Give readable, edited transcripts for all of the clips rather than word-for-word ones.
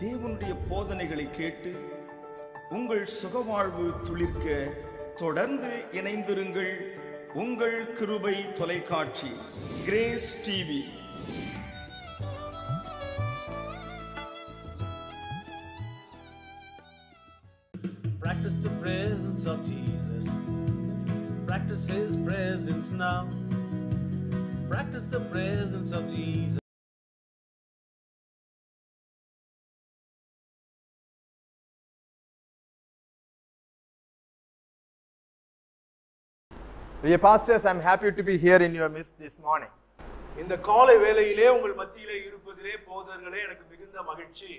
தேவனுடைய போதனைகளை கேட்டு உங்கள் சுகவாழ்வு துளிர்க்க தொடர்ந்து இணைந்திருங்கள். உங்கள் கிருபை தொலைக்காட்சி, grace TV. Practice the presence of Jesus. Practice His presence now. Practice the presence of Jesus. Dear pastors, I am happy to be here in your midst this morning. இந்த காலை வேளையிலே உங்கள் மத்தியிலே இருப்பதிலே போதர்களே எனக்கு மிகுந்த மகிழ்ச்சி.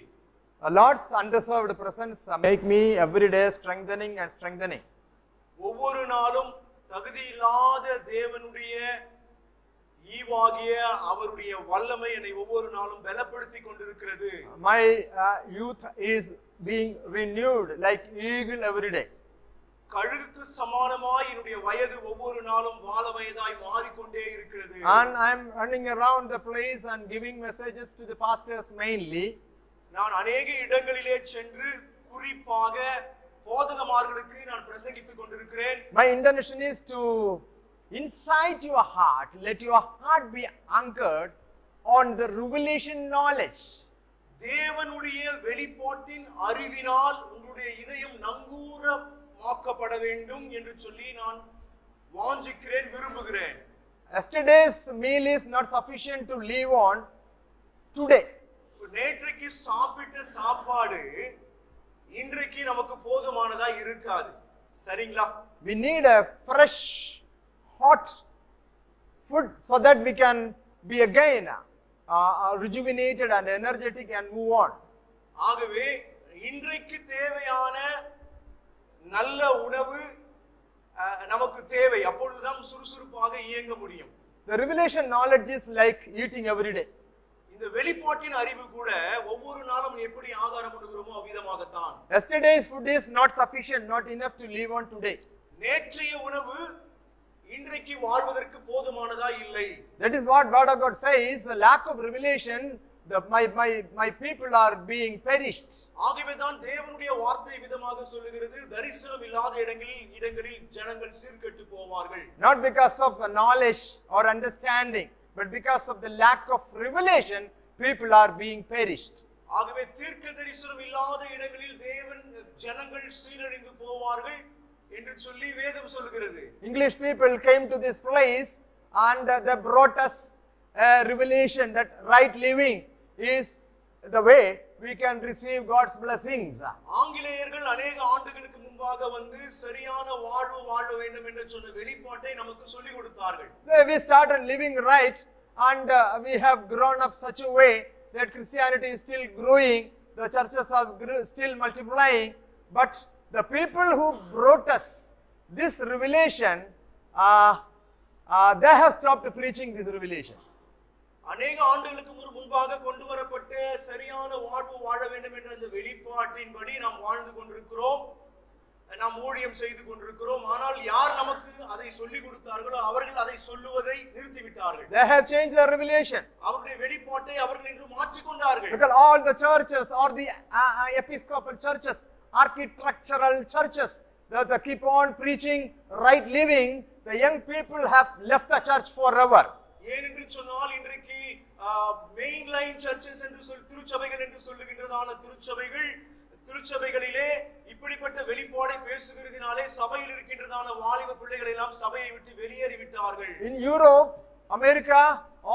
The Lord's undeserved presence make me every day strengthening and strengthening. ஒவ்வொரு நாளும் தகுதியில்லாத தேவனுடைய ஈவாகிய அவருடைய வல்லமை என்னை ஒவ்வொரு நாளும் பலப்படுத்திக் கொண்டிருக்கிறது. My youth is being renewed like eagle every day. கழுகுக்கு சமானமாய் என்னுடைய வயது ஒவ்வொரு நாளும் வால வயதாய் மாறிக்கொண்டே இருக்கிறது. And I am running around the place and giving messages to the pastors mainly. நான் अनेक இடங்களிலே சென்று குறிப்பாக போதகமார்களுக்கு நான் பிரசங்கித்துக் கொண்டிருக்கிறேன். My intention is to incite your heart, let your heart be anchored on the revelation knowledge. தேவனுடைய வெளிப்பாட்டின் அறிவினால் உங்களுடைய இதயம் நங்கூரமாக்கப்பட வேண்டும் என்று சொல்லி நான் வாஞ்சிக்கிறேன், விரும்புகிறேன். Yesterday's meal is not sufficient to live on today. நேற்றைக்கு சாப்பிட்ட சாப்பாடு இன்றைக்கு நமக்கு போதுமானதா இருக்காது. சரிங்களா? We need a fresh, hot food so that we can be again rejuvenated and energetic and move on. ஆகவே இன்றைக்கு தேவையான நல்ல உணவு நமக்கு தேவை. அப்பொழுதுதான் சுறுசுறுப்பாக இயங்க முடியும். The revelation knowledge is like eating every day. இந்த வெளிப்பாட்டின் அறிவு கூட ஒவ்வொரு நாளும் எப்படி ஆகாரம் உண்ணுகிறோமோ அவ்விதமாகத்தான். Yesterday's food is not sufficient, not enough to live on today. நேற்றைய உணவு இன்றைக்கு வாழ்வதற்கு போதுமானதா இல்லை. That is what word of God says. The lack of revelation, my people are being perished. ஆகவேதான் தேவனுடைய வார்த்தை விதமாக சொல்லுகிறது, தரிசனம் இல்லாத இடங்களில் ஜனங்கள் சீர்கெட்டு போவார்கள். Not because of the knowledge or understanding, but because of the lack of revelation, people are being perished. ஆகவே தீர்க்க தரிசனம் இல்லாத இடங்களில் ஜனங்கள் சீரழிந்து போவார்கள் என்று சொல்லி வேதம் சொல்லுகிறது. English people came to this place and they brought us a revelation that right living is the way we can receive God's blessings. ஆங்கிலேயர்கள் अनेक ஆண்டுகளுக்கு முன்பாக வந்து சரியான வாழ்வு வாழ வேண்டும் என்று சொன்ன வெளிப்பாட்டை நமக்கு சொல்லிக் கொடுத்தார்கள். We started living right and we have grown up such a way that Christianity is still growing, the churches are still multiplying, but the people who brought us this revelation, they have stopped preaching this revelation. अनेक ஆண்டுகளுக்கு முன்பாக கொண்டு வரப்பட்ட சரியான வாழ்வு வாழ வேண்டும் என்ற அந்த வெளிப்பாட்டின்படி நாம் வாழ்ந்து கொண்டிருக்கிறோம், நாம் ஊழியம் செய்து கொண்டிருக்கிறோம். ஆனால் யார் நமக்கு அதை சொல்லிக் கொடுத்தார்களோ அவர்கள் அதை சொல்லுவதை நிறுத்திவிட்டார்கள். They have changed the revelation. அவருடைய வெளிப்பாட்டை அவர்கள் இன்று மாற்றிக் கொண்டார்கள். Because all the churches or the episcopal churches, architectural churches, they keep on preaching right living, the young people have left the church forever. ஏனென்று சொன்னால் இன்றைக்கு மெயின் லைன் சர்ச்சஸ் என்று திருச்சபைகள் என்று சொல்லுகின்றதான திருச்சபைகளிலே இப்படிப்பட்ட வெளிப்பாடை பேசுகிறதினாலே சபையில் இருக்கின்றதான வாலிப பிள்ளைகள் எல்லாம் சபையை விட்டு வெளியேறி விட்டார்கள். In Europe, America,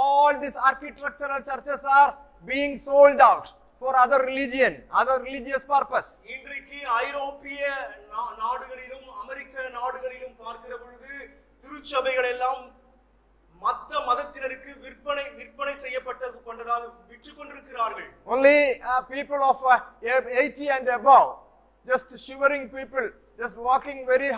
all these architectural churches are being sold out for other religious purpose. இன்றைக்கு ஐரோப்பிய நாடுகளிலும் அமெரிக்க நாடுகளிலும் பார்க்கிற பொழுது திருச்சபைகள் எல்லாம் மற்ற மதத்தினருக்கு விற்பனை செய்யப்பட்டது கொண்டதாக விற்று கொண்டிருக்கிறார்கள். Only people of 80 and above, just shivering people, just walking very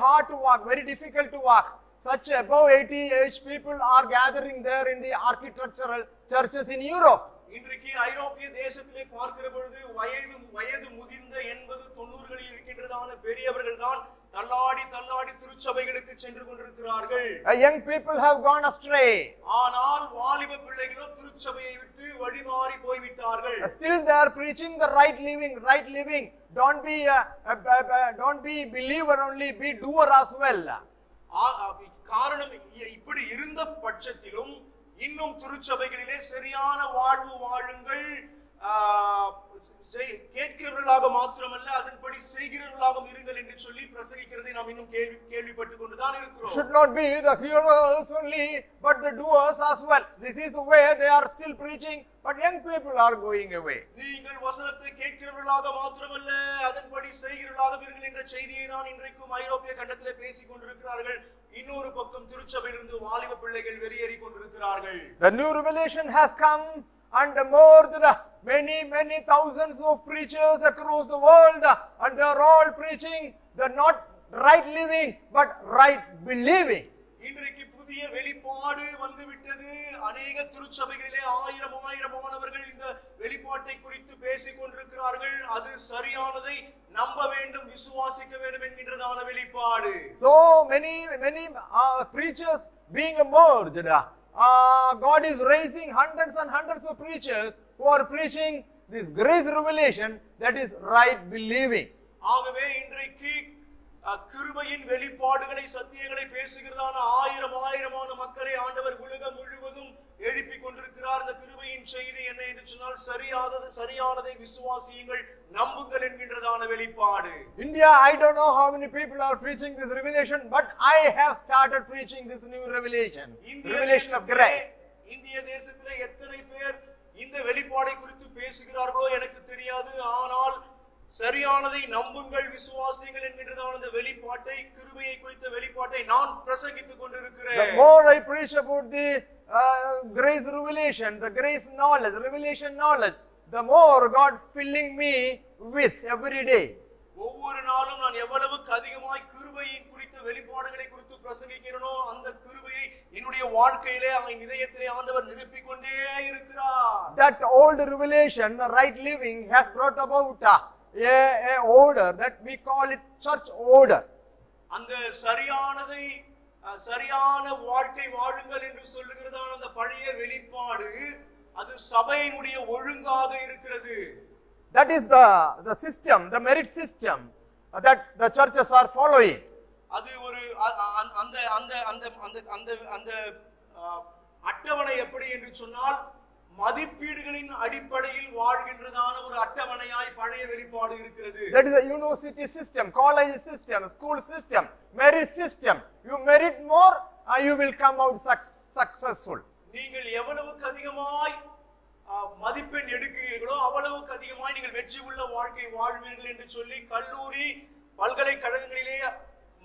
hard to walk, very difficult to walk. Such above 80 age people are gathering there in the architectural churches in Europe. இன்றைக்கு ஐரோப்பிய தேசத்திலே பார்க்கிற பொழுது வயது முதிர்ந்த 80-90களில் இருக்கின்றதான பெரியவர்கள் தான் தள்ளாடி தள்ளாடி திருச்சபைகளுக்கு சென்று கொண்டிருக்கிறார்கள். Young people have gone astray. ஆனால் வாலிப பிள்ளைகளோ திருச்சபையை விட்டு வழிமாறி போய்விட்டார்கள். Still they are preaching the right living, right living. Don't be believer only, be doer as well. காரணம் இப்படி இருந்த பட்சத்திலும் இன்னும் திருச்சபைகளிலே சரியான வாழ்வு வாழுங்கள், கேட்கிறவர்களாக மாத்திரமல்ல அதன்படி செய்கிறவர்களாக இருங்கள் என்று சொல்லி பிரசங்கிக்கிறதை நாம் இன்னும் கேள்விப்பட்டுக் கொண்டுதான் இருக்கிறோம். Should not be the hearers only but the doers as well. This is the way they are still preaching, but young people are going away. நீங்கள் வசனத்தை கேட்கிறவர்களாக மாத்திரமல்ல அதன்படி செய்கிறவர்களாக இருங்கள் என்ற செய்தியை தான் இன்றைக்கும் ஐரோப்பிய கண்டத்திலே பேசிக் கொண்டிருக்கிறார்கள். இன்னொரு பக்கம் திருச்சபையிலிருந்து வாலிப பிள்ளைகள் வெளியேறி கொண்டிருக்கிறார்கள். The new revelation has come, and more than many thousands of preachers across the world, and they are all preaching the not right living but right believing. இன்றைக்கு புதிய வெளிப்பாடு வந்துவிட்டது. அநேக திருச்சபைகளிலே ஆயிரமானவர்கள் இந்த வெளிப்பாட்டை குறித்து பேசிக் கொண்டிருக்கிறார்கள். அது சரியானதை நம்ப வேண்டும், விசுவாசிக்க வேண்டும் என்கின்றதான வெளிப்பாடு. So many preachers being emerged. God is raising hundreds and hundreds of preachers who are preaching this grace revelation, that is right believing. ஆகவே இன்றைக்கு கிருபையின் வெளிப்பாடுகளை சத்தியங்களை பேசுகிறதான ஆயிரமான மக்களை ஆண்டவர் உலகம் முழுவதும் எழுப்பி கொண்டிருக்கிறார். இந்த கிருபையின் செய்தி என்ன என்று சொன்னால் சரியானதை விசுவாசியுங்கள், நம்புங்கள் என்கின்றதான வெளிப்பாடு. India, I don't know how many people are preaching this revelation, but I have started preaching this new revelation, revelation of grace. இந்திய தேசத்திலே எத்தனை பேர் இந்த வெளிப்பாடை குறித்து பேசுகிறார்களோ எனக்கு தெரியாது. ஆனால் சரியானதை நம்புங்கள், விசுவாசியுங்கள் என்கின்றதான இந்த வெளிப்பாட்டை, கிருபையை குறித்த வெளிப்பாட்டை நான் பிரசங்கித்துக் கொண்டிருக்கிறேன். The more I preach about the grace revelation, the grace knowledge, revelation knowledge, the more God filling me with every day. ஒவ்வொரு நாளும் நான் எவ்வளவுக்கு அதிகமாய் கிருபையின் குறித்த வெளிப்பாடுகளை குறித்து பிரசங்கிக்கிறேனோ அந்த கிருபையை என்னுடைய வாழ்க்கையிலே என் இதயத்திலே ஆண்டவர் நிரப்பிக் கொண்டே இருக்கிறார். That old revelation, the right living, has brought about a order that we call it church order. அந்த சரியான வாழ்க்கை வாழுங்கள் என்று சொல்லுகிறதான அந்த பழைய வெளிப்பாடு அது சபையினுடைய ஒழுங்காக இருக்கிறது. That is the system, the merit system that the churches are following. அது ஒரு அந்த அட்டவணை எப்படி என்று சொன்னால் மதிப்பீடுகளின் அடிப்படையில் வாழ்கின்றதான ஒரு அட்டவணையாய் பழைய வெளிப்பாடு இருக்கிறது. That is a university system, college system, school system, merit system. You merit more, you will come out successful. நீங்கள் எவ்வளவுக்கு அதிகமாய் மதிப்பெண் எடுக்கிறீர்களோ அவ்வளவுக்கு அதிகமாய் நீங்கள் வெற்றி உள்ள வாழ்க்கை வாழ்வீர்கள் என்று சொல்லி கல்லூரி பல்கலைக்கழகங்களிலே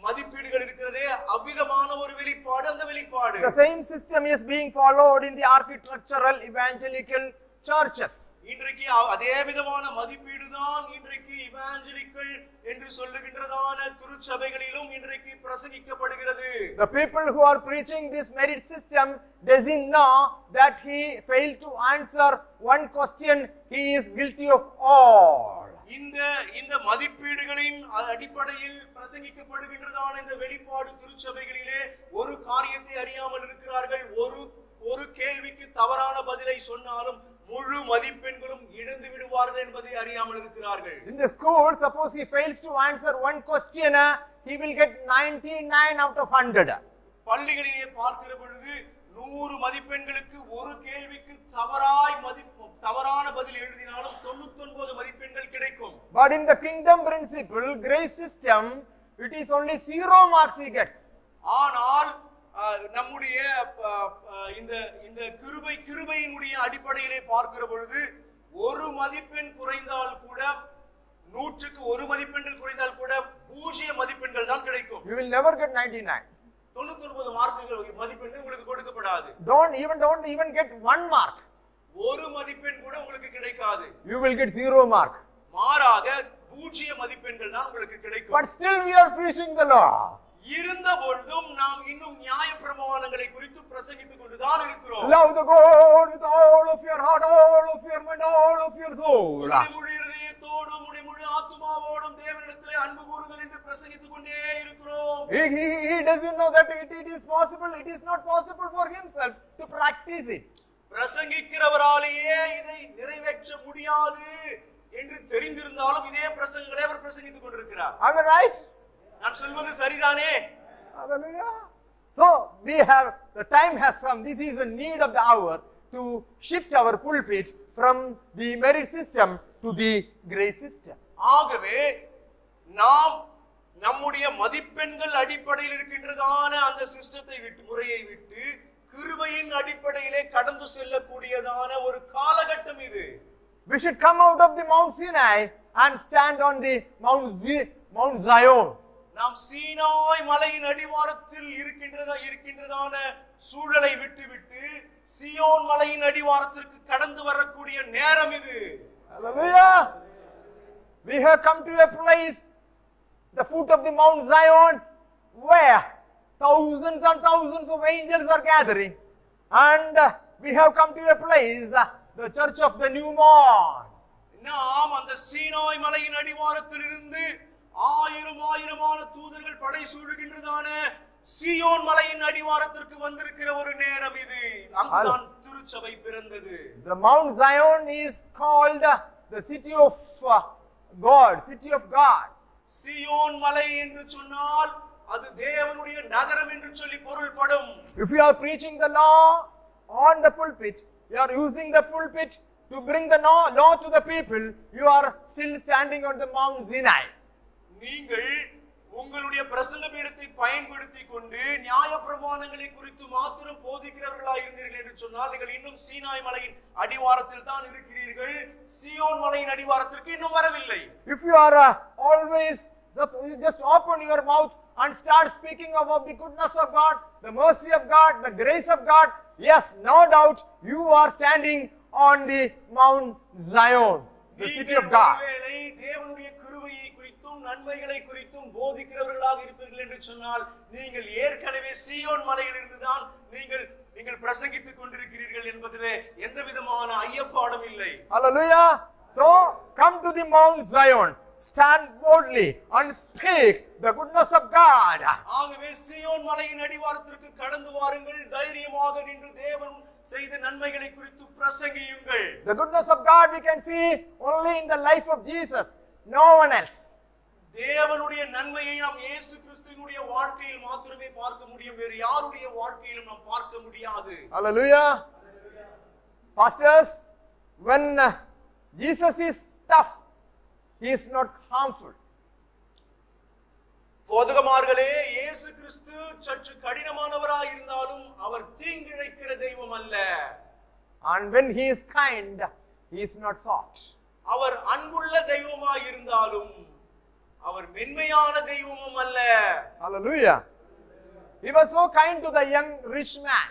மதிப்பீடுகள் இருக்கிறதே அவ்விதமான ஒரு வெளிப்பாடு அந்த வெளிப்பாடு. The same system is being followed in the architectural evangelical churches. இன்றைக்கு அதே விதமான மதிப்பீடு தான் இன்றைக்கு இவாஞ்சலிக்கல் என்று சொல்லுகின்றதான திருச்சபைகளிலும் இன்றைக்கு பிரசங்கிக்கப்படுகிறது. The people who are preaching this merit system doesn't know that he failed to answer one question, he is guilty of all. இந்த மதிப்பீடுகளின் அடிப்படையில் பிரசங்கிக்கப்படுகின்றதான இந்த வெளிப்பாடு திருச்சபைகளிலே ஒரு காரியத்தை அறியாமல் இருக்கிறார்கள். ஒரு கேள்விக்கு தவறான பதிலை சொன்னாலும் முழு மதிப்பெண்களும் இழந்து விடுவார்கள் என்பதை அறியாமல் இருக்கிறார்கள். In the school, suppose he fails to answer one question, he will get 99 out of 100. பள்ளிகளிலே பார்க்கிற பொழுது 100 மதிப்பெண்களுக்கு ஒரு கேள்விக்கு தவறான பதில் எழுதினாலும் 99 மதிப்பெண்கள் கிடைக்கும். But in the kingdom principle, grace system, it is only 0 marks he gets. ஆனால் நம்முடைய இந்த கிருபையினுடைய அடிப்படையிலே பார்க்கிற பொழுது ஒரு மதிப்பெண் குறைந்தால் கூட 100க்கு 1 மதிப்பெண்கள் குறைந்தால் கூட 0 மதிப்பெண்கள் தான் கிடைக்கும். You will never get 99. 99 மார்க்குகள் மதிப்பெண்கள் உங்களுக்கு கொடுக்கப்படாது. Don't even get 1 mark. ஒரு மதிப்பெண் கூட உங்களுக்கு கிடைக்காது. You will get 0 mark. மாறாக 0 மதிப்பெண்கள் தான் உங்களுக்கு கிடைக்கும். But still we are preaching the law. இருந்த பொழுதும் நாம் இன்னும் நியாயப்பிரமாணங்களை குறித்து பிரசங்கித்துக் கொண்டுதான் இருக்கிறோம். Love the God with all of your heart, all of your mind, all of your soul. முழு இதயத்தோடும் முழு ஆத்துமாவோடும் தேவனிடத்திலே அன்பு கூறுங்கள் என்று பிரசங்கித்துக் கொண்டே இருக்கிறோம். He doesn't know that it is possible. It is not possible for himself to practice it. பிரசங்கிக்கிறவராலேயே இதை நிறைவேற்ற முடியாது என்று தெரிந்திருந்தாலும் இதே பிரசங்கங்களை அவர் பிரசங்கித்துக் கொண்டிருக்கிறார். Am I right? நான் சொல்வது சரிதானே? Hallelujah. So we have, the time has come. This is the need of the hour to shift our pulpit from the merit system to the grace system. ஆகவே நாம் நம்முடைய மதிப்பெண்கள் அடிப்படையில் இருக்கின்றதான அந்த சிஸ்டத்தை விட்டு, முறையை விட்டு, கிருபையின் அடிப்படையிலே கடந்து செல்லக்கூடியதான ஒரு காலகட்டம் இது. We should come out of the Mount Sinai and stand on the Mount Zion. நாம் சீனாய் மலையின் அடிவாரத்தில் இருக்கின்றதான சூழலை விட்டுவிட்டு சியோன் மலையின் அடிவாரத்திற்கு கடந்து வரக்கூடிய நேரம் இது. Hallelujah. We have come to a place, the foot of the Mount Zion, where thousands and thousands of angels are gathering. And we have come to a place, the church of the new morn. நாம் அந்த சீனாய் மலையின் அடிவாரத்தில் இருந்து ஆயிரமான தூதர்கள் படை சூடுகின்றதான Zion மலையின் அடிவாரத்திற்கு வந்திருக்கிற ஒரு நேரம் இது. அங்குதான் திருச்சபை பிறந்தது. The Mount Zion is called the city of God, city of God. Zion மலை என்று சொன்னால் அது தேவனுடைய நகரம் என்று சொல்லி பொருள்படும். If you are preaching the law on the pulpit, you are using the pulpit to bring the law to the people, you are still standing on the Mount Sinai. நீங்கள் உங்களுடைய பிரசங்க பீடத்தை பயன்படுத்தி கொண்டு நியாயப்பிரமாணங்களை குறித்து மாத்திரம் போதிக்கிறவர்களாக இருந்தீர்கள் என்று சொன்னால் நீங்கள் இன்னும் சீனாய் மலையின் அடிவாரத்தில் தான் இருக்கிறீர்கள். சியோன் மலையின் அடிவாரத்திற்கு இன்னும் வரவில்லை. If you are always just open your mouth and start speaking about the goodness of God, the mercy of God, the grace of God, yes, no doubt you are standing on the Mount Zion, the city of God. தேவனுடைய கிருபையை குறித்தும் நன்மைகளை குறித்தும் போதிக்கிறவர்களாக இருப்பீர்கள் என்று சொன்னால் நீங்கள் ஏற்கனவே சியோன் மலையில் இருந்துதான் நீங்கள் பிரசங்கித்துக் கொண்டிருக்கிறீர்கள் என்பதிலே எந்த விதமான ஐயப்பாடும் இல்லை. Hallelujah. So come to the Mount Zion, stand boldly and speak the goodness of God. ஆகவே சியோன் மலையின் அடிவாரத்திற்கு கடந்து வாருங்கள், தைரியமாக நின்று தேவன் செய்த நன்மைகளை குறித்து பிரசங்கியுங்கள். The goodness of God we can see only in the life of Jesus, no one else. தேவனுடைய நன்மையை நாம் இயேசு கிறிஸ்துவினுடைய வாழ்க்கையில் மாத்திரமே பார்க்க முடியும், வேறு யாருடைய வாழ்க்கையிலும் நாம் பார்க்க முடியாது. Hallelujah. Pastors, when Jesus is tough, he is not harmful. போதகமார்களே, இயேசு கிறிஸ்து சற்று கடினமானவராய் இருந்தாலும் அவர் தீங்கிழைக்கிற தெய்வம் அல்ல. And when he is kind, he is not soft. அவர் அன்புள்ள தெய்வமாய் இருந்தாலும் அவர் மென்மையான தெய்வமும் அல்ல. Hallelujah. He was so kind to the young rich man.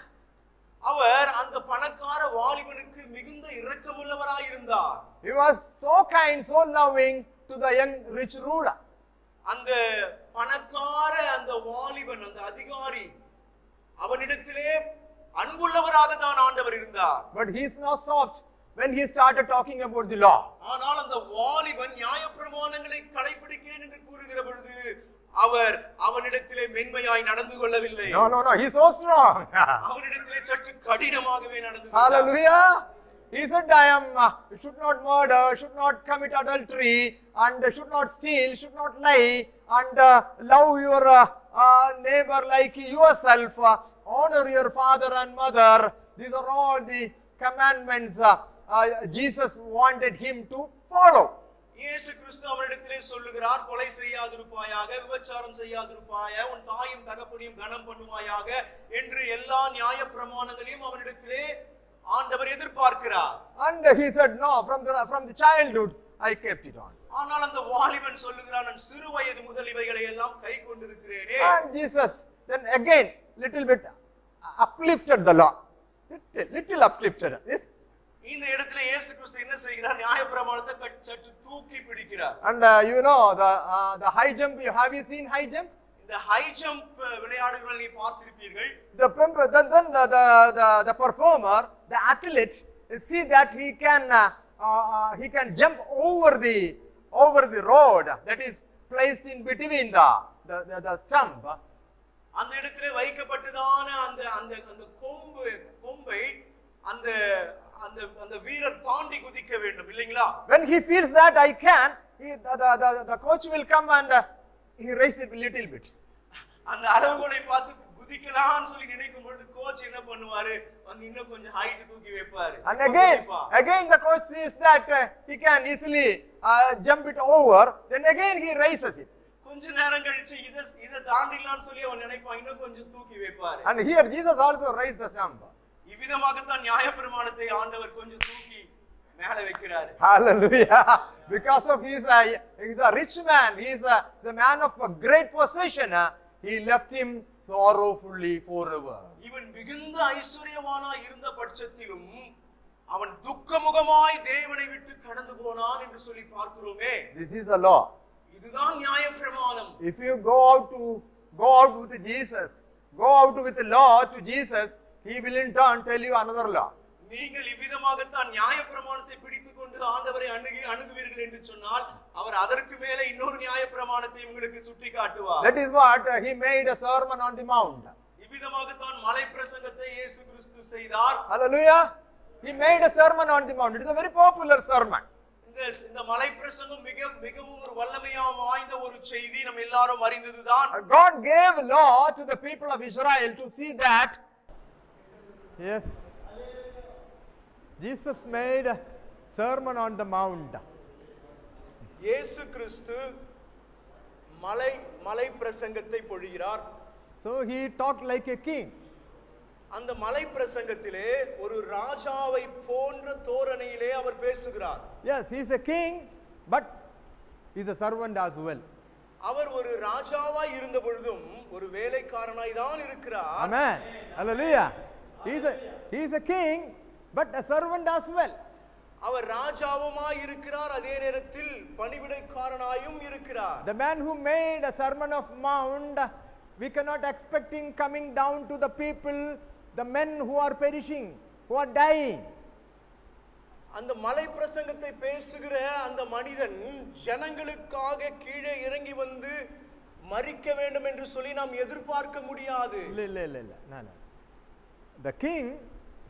அவர் அந்த பணக்கார வாலிபனுக்கு மிகுந்த இரக்கமுள்ளவராய் இருந்தார். He was so kind, so loving to the young rich ruler. அந்த பணக்கார அந்த வாலிபன், அந்த அதிகாரி, அவனிடத்திலே அன்புள்ளவராக தான் ஆண்டவர் இருந்தார். But he is not soft when he started talking about the law. ஆனால் அந்த வாலிபன் நியாயப்பிரமாணங்களை கடைபிடிக்கிறேன் என்று கூறுகிற பொழுது அவர் அவனிடத்திலே மென்மையாய் நடந்து கொள்ளவில்லை. No, he is so strong. அவனிடத்திலே சற்று கடினமாகவே நடந்து கொண்டார். Hallelujah. He said, should not murder, should not commit adultery, and should not steal, should not lie, and love your neighbor like yourself, honor your father and mother. These are all the commandments Jesus wanted him to follow. இயேசு கிறிஸ்து அவனிடத்திலே சொல்லுகிறார், கொலை செய்யாதிருப்பாயாக, விபச்சாரம் செய்யாதிருப்பாயாக, உன் தாயும் தகப்பனையும் கனம் பண்ணுவாயாக என்று எல்லா நியாய பிரமாணங்களையும் அவனிடத்திலே ஆண்டவர் எதிர்பார்க்கிறார். And he said, no, from the childhood I kept it on. ஆனால் அந்த வாலிபன் சொல்லுகிறான், நான் சிறு வயது முதல் இவைகளை எல்லாம் கை கொண்டிருக்கிறேனே. And Jesus then again little bit uplifted the law. Little uplifted. Yes? இந்த இடத்துல இயேசு கிறிஸ்து என்ன செய்கிறார்? நியாயப்பிரமாணத்தை சற்று தூக்கி பிடிக்கிறார். And you know the high jump, have you seen high jump? இந்த ஹை ஜம்ப் விளையாடுகளை நீ பார்த்திருப்பீர்கள். The performer, the athlete, see that he can jump over the road, that is placed in between the stump. அந்த இடத்திலே வைக்கப்பட்டதான அந்த அந்த அந்த கொம்பை அந்த அந்த அந்த வீரர் தாண்டி குதிக்க வேண்டும் இல்லைங்களா? When he feels that I can, the coach will come and he raises it a little bit. அந்த அளவுகோலை பார்த்து குதிக்கலாம்னு சொல்லி நினைக்கும் பொழுது கோச் என்ன பண்ணுவாரு, வந்து இன்னும் கொஞ்சம் ஹைட் தூக்கி வைப்பாரு. And again the coach sees that he can easily jump it over, then again he raises it. கொஞ்ச நேரம் கழிச்சு இத தாண்டிடலாம்னு சொல்லி அவன் நினைப்பான், இன்னும் கொஞ்சம் தூக்கி வைப்பாரு. And here Jesus also raised the stump. இவ்விதமாகத்தான் நியாயப்பிரமாணத்தை ஆண்டவர் கொஞ்சம் தூக்கி மேல வைக்கிறாரு. Hallelujah. Because of he's a rich man, he's the man of a great possession, he left him sorrowfully forever. இவன் மிகுந்த ஐஸ்வர்யவானா இருந்த பட்சத்திலும் அவன் துக்கமுகமாய் தேவனை விட்டு கடந்து போனான் என்று சொல்லி பார்க்கிறோமே. This is the law. இதுதான் நியாயப்பிரமாணம். If you go out with Jesus, go out with the law to Jesus, he will in turn tell you another law. நீங்கள் இவ்விதமாகத்தான் நியாயப்பிரமாணத்தை பிடித்துக்கொண்டு ஆண்டவரை அணுகுவீர்கள் என்று சொன்னால் அவர் அதற்கு மேலே இன்னொரு நியாயப்பிரமாணத்தை உங்களுக்கு சுட்டி காட்டுவார். That is what he made a sermon on the mount. இவ்விதமாக மலை பிரசங்கத்தை இயேசு கிறிஸ்து செய்தார். Hallelujah. He made a sermon on the mount. It is a very popular sermon. இந்த மலை பிரசங்கம் மிகவும் ஒரு வல்லமையா வாய்ந்த ஒரு செய்தி, நம்ம எல்லாரும் அறிந்ததுதான். God gave law to the people of Israel to see that. Yes. Jesus made a sermon on the mount. இயேசு கிறிஸ்து மலை பிரசங்கத்தை பொழிகிறார். So he talked like a king. அந்த மலை பிரசங்கத்திலே ஒரு ராஜாவை போன்ற தோரணையிலே அவர் பேசுகிறார். Yes, he is a king, but he is a servant as well. அவர் ஒரு ராஜாவாய் இருந்த பொழுதும் ஒரு வேலைக்காரனாய் தான் இருக்கிறார். Amen. Hallelujah. He is a king, but a servant as well. அவர் ராஜாவுமாய் இருக்கிறார், அதே நேரத்தில் பணிவிடைக்காரனாயும் இருக்கிறார். The man who made a sermon of mount, we cannot expect him coming down to the people, the men who are perishing, who are dying. அந்த மலை பிரசங்கத்தை பேசுகிற அந்த மனிதன் ஜனங்களுக்காக கீழே இறங்கி வந்து மரிக்க வேண்டும் என்று சொல்லி நாம் எதிர்பார்க்க முடியாது. No. The king,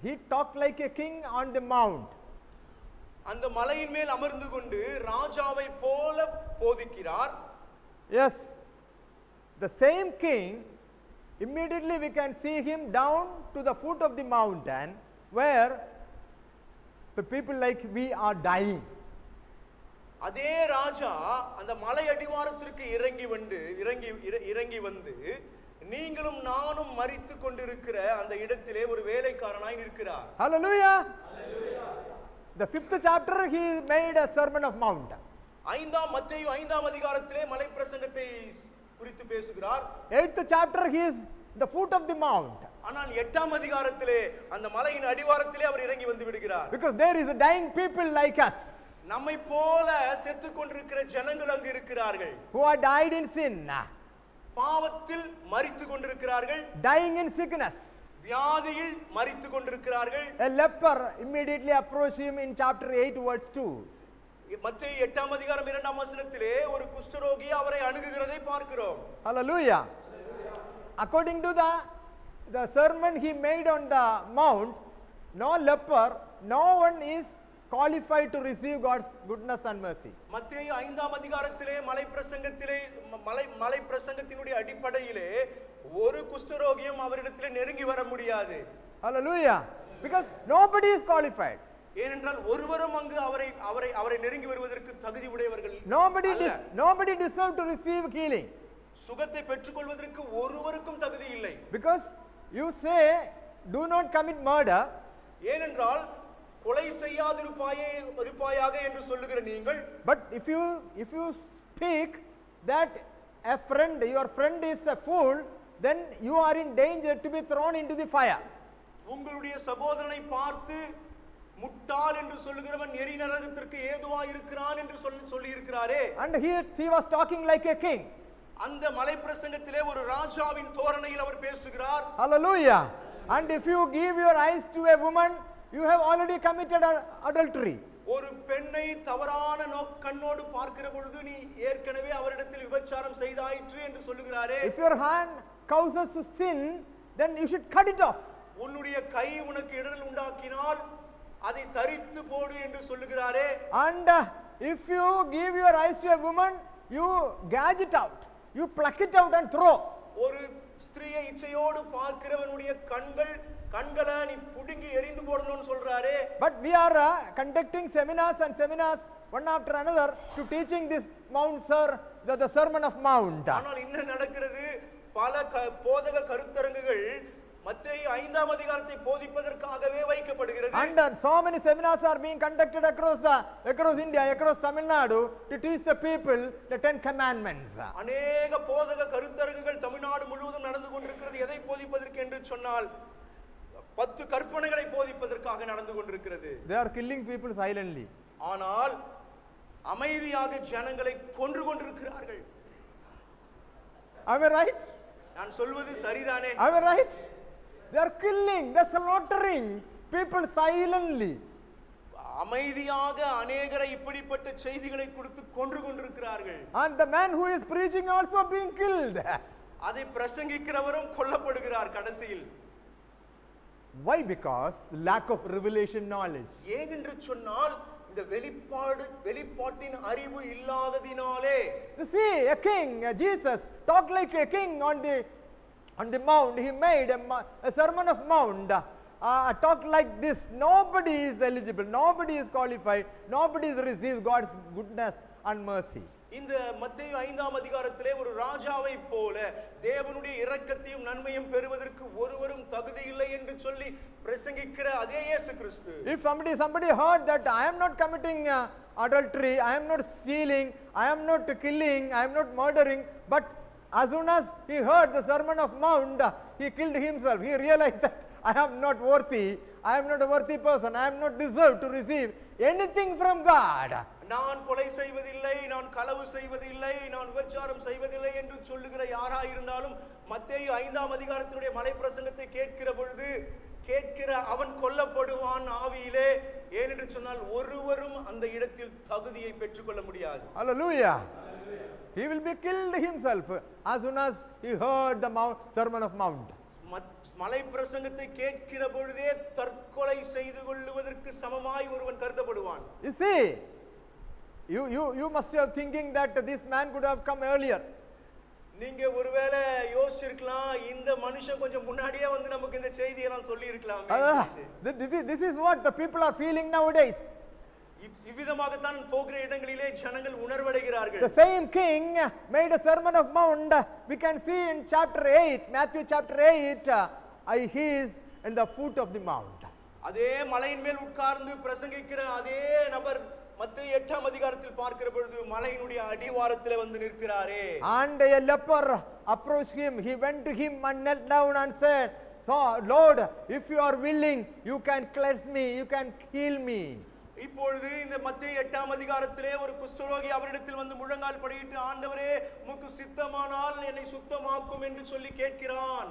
he talked like a king on the mount. அந்த மலையின் மேல் அமர்ந்து கொண்டு ராஜாவை போல போதிக்கிறார். Yes, the same king, immediately we can see him down to the foot of the mountain where the people like we are dying. அதே ராஜா அந்த மலை அடிவாரத்திற்கு இறங்கி வந்து நீங்களும் நானும் மரித்து கொண்டிருக்கிற அந்த இடத்திலே ஒரு வேலைக்காரனாய் நிற்கிறார். Hallelujah. The 5th chapter he made a sermon of mount. மத்தேயு 5ஆம் அதிகாரத்திலே மலை பிரசங்கத்தை குறித்து பேசுகிறார். 8th chapter he is the foot of the mount. ஆனால் 8ஆம் அதிகாரத்திலே அந்த மலையின் அடிவாரத்திலே அவர் இறங்கி வந்து விடுகிறார். Because there is a dying people like us, நம்மை போல செத்துக் கொண்டிருக்கிற ஜனங்கள் அங்கு இருக்கிறார்கள். who are died in sin, பாவத்தில் மரித்து கொண்டிருக்கிறார்கள். dying in sickness. வியாதியில் மரித்து கொண்டிருக்கிறார்கள். A leper immediately approached him in chapter 8 verse 2. மத்தேயு 8ஆம் அதிகாரம் 2ஆம் வசனத்திலே ஒரு குஷ்டரோகி அவரை அணுகுகிறதை பார்க்கிறோம். Hallelujah. According to the sermon he made on the mount, no leper, no one is qualified to receive God's goodness and mercy. மத்தேயு 5ஆம் அதிகாரத்திலே மலை பிரசங்கத்தினுடைய அடிப்படையிலே ஒரு குஷ்டரோகியும் அவரிடத்திலே நெருங்கி வர முடியாது. Hallelujah. Because nobody is qualified. ஏனென்றால் ஒருவரும் அங்கு அவரை நெருங்கி வருவதற்கு தகுதி உடையவர்கள். Nobody deserve to receive healing. சுகத்தை பெற்றுக்கொள்வதற்கு ஒருவருக்கும் தகுதி இல்லை. Because you say do not commit murder. ஏனென்றால் கொலை செய்யாதிருப்பாயாக என்று சொல்லுகிற நீங்கள். But if you speak that your friend is a fool, then you are in danger to be thrown into the fire. உங்களுடைய சகோதரனை பார்த்து முட்டாள் என்று சொல்லுகிறவன் எரி நரகத்திற்கு ஏதுவாய் இருக்கிறான் என்று சொல்லி இருக்கிறாரே. And he was talking like a king. அந்த மலை பிரசங்கத்திலே ஒரு ராஜாவின் தோரணையில் அவர் பேசுகிறார். Hallelujah. And if you give your eyes to a woman, you have already committed adultery. ஒரு பெண்ணை தவறான கண்ணோடு பார்க்கிற பொழுது நீ ஏற்கனவே அவரிடத்தில் விபச்சாரம் செய்தாயிற்று என்று சொல்லுகிறாரே. If your hand causes to sin, then you should cut it off. உன்னுடைய கை உனக்கு இடரல் உண்டாக்கினால் அதை தரித்து போடு என்று சொல்லுகிறாரே. And if you give your eyes to a woman, you gouge it out, you pluck it out and throw. ஒரு ஸ்திரியை இச்சையோடு பார்க்கிறவனுடைய கண்களை நீ புடுங்கி எறிந்து போடணும்னு சொல்றாரே. But we are conducting seminars and seminars one after another to teaching this Mount Sir, the Sermon of Mount. ஆனால் என்ன நடக்கிறது? பல போதக கருத்தரங்குகள் மத்தேயு 5ஆம் அதிகாரத்தை போதிப்பதற்காகவே வைக்கப்படுகிறது. And so many seminars are being conducted across India, across Tamil Nadu to teach the people the 10 commandments. அநேக போதக கருத்தரங்குகள் தமிழ்நாடு முழுவதும் நடந்து கொண்டிருக்கிறது. எதை போதிப்பதற்கு என்று சொன்னால் 10 கற்பனைகளை போதிப்பதற்காக நடந்து கொண்டிருக்கிறது. They are killing people silently. ஆனால் அமைதியாக ஜனங்களை கொன்று கொண்டிருக்கிறார்கள். Am I right? நான் சொல்வது சரிதானே? Am I right? They are killing, they are slaughtering people silently. அமைதியாக அநேகரை இப்படிப்பட்ட செய்திகளை கொடுத்து கொன்று கொண்டிருக்கிறார்கள். And the man who is preaching also being killed. அதை பிரசங்கிக்கிறவரும் கொல்லப்படுகிறார் கடைசியில். Why? Because the lack of revelation knowledge. ஏன் என்று சொன்னால் இந்த வெளிப்பாட்டின் அறிவு இல்லாததினாலே. You see, a king, Jesus talked like a king on the mount. He made a sermon of mount. Talked like this. Nobody is eligible, nobody is qualified, nobody has received God's goodness and mercy. இந்த மத்தேயு 5ஆம் அதிகாரத்திலே ஒரு ராஜாவை போல தேவனுடைய இரக்கத்தையும் நன்மையும் பெறுவதற்கு ஒருவரும் தகுதி இல்லை என்று சொல்லி பிரசங்கிக்கிற அதே இயேசு கிறிஸ்து. If somebody heard that I am not committing adultery, I am not stealing, I am not killing, I am not murdering, but as soon as he heard the Sermon of Mount, he killed himself. He realized that I am not worthy, I am not a worthy person, I am not deserved to receive anything from God. நான் கொலை செய்வதில்லை, நான் களவு செய்வதில்லை, நான் விபச்சாரம் செய்வதில்லை என்று சொல்லுகிற யாரா இருந்தாலும் மத்தேயு 5ஆம் அதிகாரத்தினுடைய மலை பிரசங்கத்தை கேட்கிற பொழுது அவன் கொல்லப்படுவான் ஆவியிலே. ஏனென்று சொன்னால் ஒருவரும் அந்த இடத்தில் தகுதியை பெற்றுக்கொள்ள முடியாது. Hallelujah. He will be killed himself as soon as he heard the Sermon of Mount. மலை பிரசங்கத்தை கேட்கிற பொழுதே தற்கொலை செய்து கொள்வதற்கு சமமாய் ஒருவன் கருதப்படுவான். You see, you must have thinking that this man could have come earlier. நீங்க ஒருவேளை யோசிச்சிருக்கலாம், இந்த மனுஷன் கொஞ்சம் முன்னாடியே வந்து நமக்கு இந்த செய்தியை எல்லாம் சொல்லி இருக்கலாம். This is what the people are feeling nowadays. இவ்விதமாகத்தான் போகிற இடங்களிலே ஜனங்கள் உணர்வடைகிறார்கள். The same king made a Sermon of Mount. We can see in chapter 8, Matthew chapter 8, he is in the foot of the mount. அதே மலையின் மேல் உட்கார்ந்து பிரசங்கிக்கிற அதே நபர் மத்தேயு 8ஆம் அதிகாரத்தில் பார்க்கிற பொழுது மலையினுடைய அடிவாரத்திலே வந்து நிற்கிறாரே. And a leper approached him. He went to him and knelt down and said, "So Lord, if you are willing, you can cleanse me, you can heal me." இப்பொழுது இந்த மத்தேயு 8ஆம் அதிகாரத்திலே ஒரு குஷ்டரோகி அவரிடத்தில் வந்து முழங்கால் படியிட்டு, ஆண்டவரே உமக்கு சித்தமானால் என்னை சுத்தமாக்கும் என்று சொல்லி கேட்கிறான்.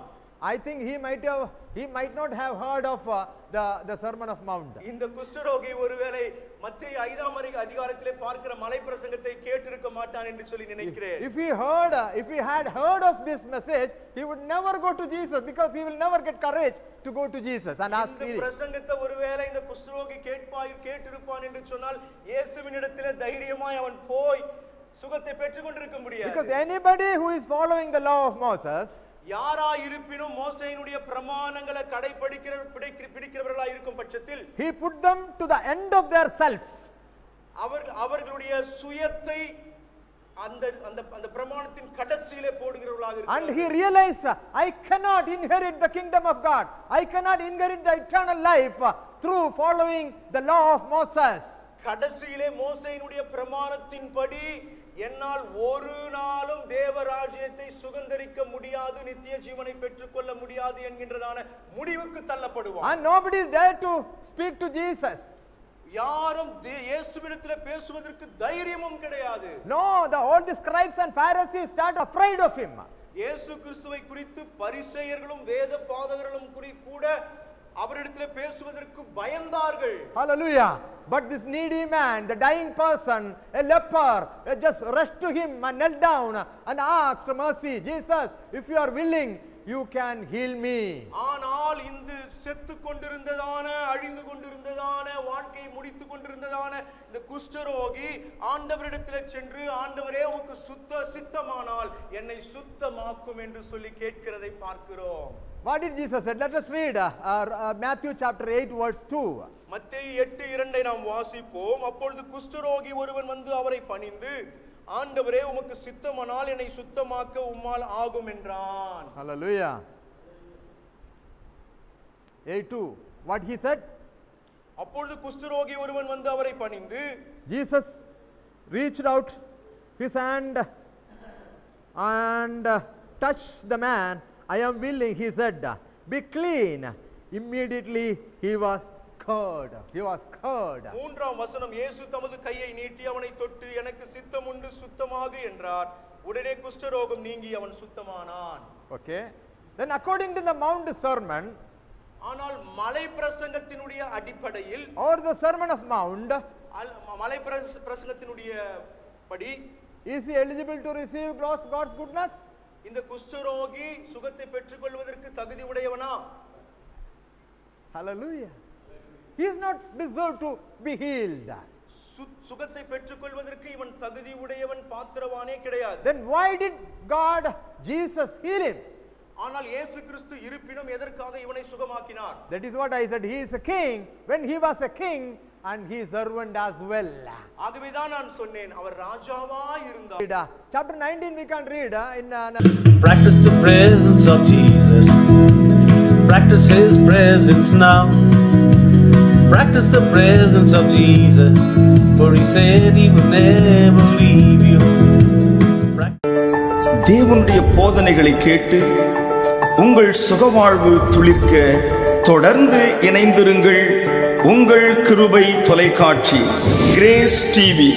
I think he might not have heard of the Sermon of Mount. இந்த குஷ்டரோகி ஒருவேளை மத்தேயு 5ஆம் அதிகாரத்திலே பார்க்கிற மலை பிரசங்கத்தை கேட்டிருக்க மாட்டான் என்று சொல்லி நினைக்கிறேன். If he had heard of this message, he would never go to Jesus, because he will never get courage to go to Jesus and ask இந்த healing. பிரசங்கத்தை ஒருவேளை இந்த குஷ்டரோகி கேட்டிருப்பான் என்று சொன்னால் இயேசுவினிடத்திலே தைரியமாய் அவன் போய் சுகத்தை பெற்றுக் கொண்டிருக்க முடியாது. Because anybody who is following the law of Moses, யாரா இருப்பினும் மோசேயினுடைய பிரமாணங்களை பிடிக்கிறவர்களா இருக்கும் பட்சத்தில் he put them to the end of their self. அவர்களுடைய சுயத்தை அந்த பிரமாணத்தின் கடைசியிலே போடுகிறவர்களாக And இருக்கிறார்கள். he realized, I cannot inherit the kingdom of God, I cannot inherit the eternal life through following the law of Moses. கடைசியிலே மோசேயினுடைய பிரமாணத்தின்படி என்னால் ஒரு நாளும் தேவராஜ்யத்தை சுகந்தரிக்க முடியாது, நித்திய ஜீவனை பெற்றுக்கொள்ள முடியாது என்கின்றதான முடிவுக்கு தள்ளப்படுவான். And nobody is there to speak to Jesus. யாரும் இயேசுவிடத்திலே பேசுவதற்கு தைரியமும் கிடையாது. No, all the scribes and Pharisees start afraid of him. இயேசு கிறிஸ்துவை குறித்து பரிசேயர்களும் வேத பாதகர்களும் கூட அவரிடத்தில் பேசுவதற்கு பயந்தார்கள். Hallelujah. But this needy man, the dying person, a leper, just rushed to him and knelt down and asked mercy. Jesus, if you are willing, you can heal me. ஆனால் இந்த செத்து கொண்டிருந்ததான அழிந்து கொண்டிருந்ததான வாழ்க்கையை முடித்து கொண்டிருந்ததான இந்த குஷ்டரோகி ஆண்டவரிடத்தில் சென்று, ஆண்டவரே உமக்கு சித்தமானால் என்னை சுத்தமாக்கும் என்று சொல்லி கேட்கிறதை பார்க்கிறோம். What did Jesus say? Let us read Matthew chapter 8 verse 2. மத்தேயு 8:2 நாம் வாசிப்போம். அப்பொழுது குஷ்டரோகி ஒருவன் வந்து அவரை பணிந்து, ஆண்டவரே உமக்கு சித்தமானால் என்னை சுத்தமாக்க உம்மால் ஆகும் என்றான். Hallelujah. 8:2. What he said? அப்பொழுது குஷ்டரோகி ஒருவன் வந்து அவரை பணிந்து, Jesus reached out his hand and touched the man. I am willing, he said, be clean. Immediately he was cured. He was cured. மூன்றாம் வசனம், இயேசு தமது கையை நீட்டி அவனை தொட்டு, எனக்கு சித்தம் உண்டு, சுத்தமாகு என்றார். உடனே குஷ்டரோகம் நீங்கி அவன் சுத்தமானான். Okay. Then according to the Mount Sermon, ஆனால் மலை பிரசங்கத்தினுடைய அடிப்படையில், or the Sermon of Mount, மலை பிரசங்கத்தினுடைய படி, is he eligible to receive God's goodness? இந்த குஷ்டரோகி சுகத்தை பெற்றுக்கொள்வதற்கு தகுதி உடையவனா? Hallelujah. He is not deserved to be healed. சுகத்தை பெற்றுக்கொள்வதற்கு இவன் தகுதி உடையவன், பாத்திரவானே கிடையாது. Then why did God, Jesus, heal him? ஆனால் இயேசு கிறிஸ்து இருப்பினும் எதற்காக இவனை சுகமாக்கினார்? That is what I said. He is a king. When he was a king, and he servant as well. ஆகவேதான் நான் சொன்னேன், அவர் ராஜாவாய் இருந்தார். Chapter 19 we can read in Practice the presence of Jesus. Practice his presence now. Practice the presence of Jesus, for he said he would never leave you. தேவனுடைய போதனைகளை கேட்டு உங்கள் சுகவாழ்வு துளிர்க்க தொடர்ந்து இணைந்திருங்கள். உங்கள் கிருபை தொலைக்காட்சி, கிரேஸ் டிவி.